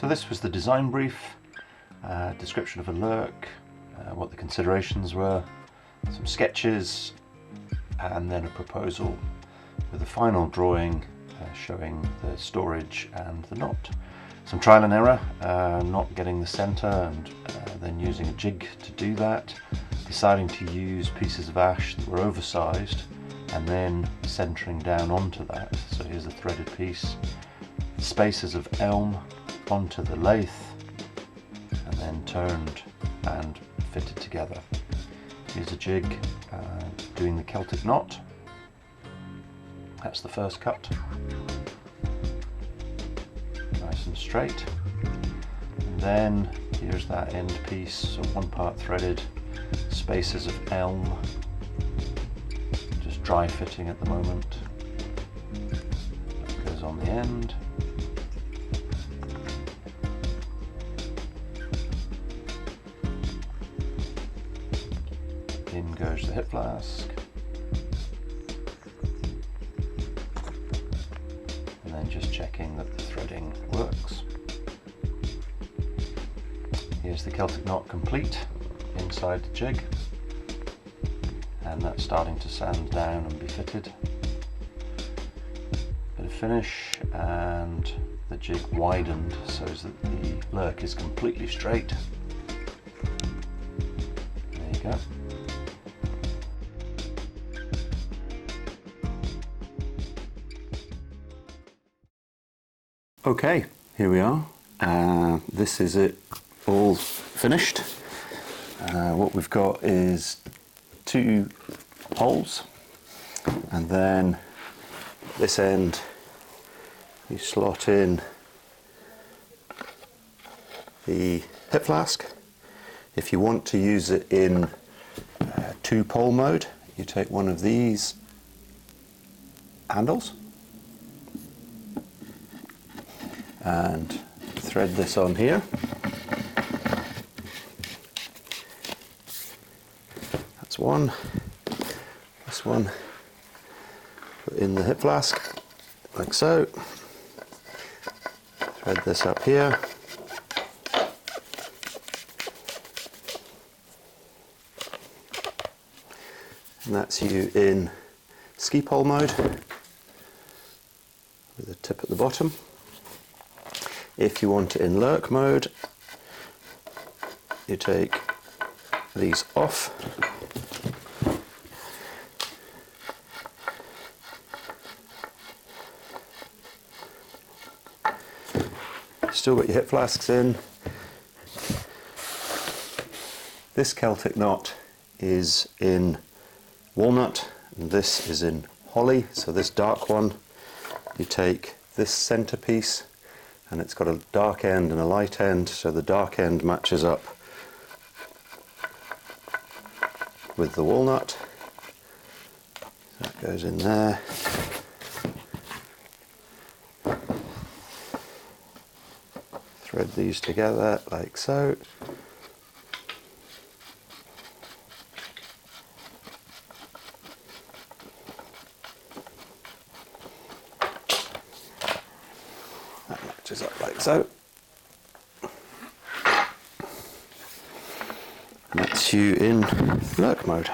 So this was the design brief, description of a lurk, what the considerations were, some sketches, and then a proposal with a final drawing showing the storage and the knot. Some trial and error, not getting the centre and then using a jig to do that, deciding to use pieces of ash that were oversized and then centering down onto that. So here's a threaded piece, spaces of elm onto the lathe and then turned and fitted together. Here's a jig doing the Celtic knot. That's the first cut. Nice and straight. And then here's that end piece, so one part threaded, spaces of elm, just dry fitting at the moment. That goes on the end. In goes the hip flask. And then just checking that the threading works. Here's the Celtic knot complete inside the jig. And that's starting to sand down and be fitted. Bit of finish, and the jig widened so that the lurk is completely straight. There you go. Okay, here we are. This is it all finished. What we've got is 2 holes, and then this end you slot in the hip flask. If you want to use it in 2-pole mode, you take one of these handles and thread this on here. That's one. This one, put in the hip flask like so. Thread this up here. And that's you in ski pole mode with a tip at the bottom. If you want it in lurk mode, you take these off. Still got your hip flasks in. This Celtic knot is in walnut and this is in holly, so this dark one, you take this centre piece and it's got a dark end and a light end, so the dark end matches up with the walnut. That goes in there. Thread these together like so. That matches up like so. And that's you in lurk mode.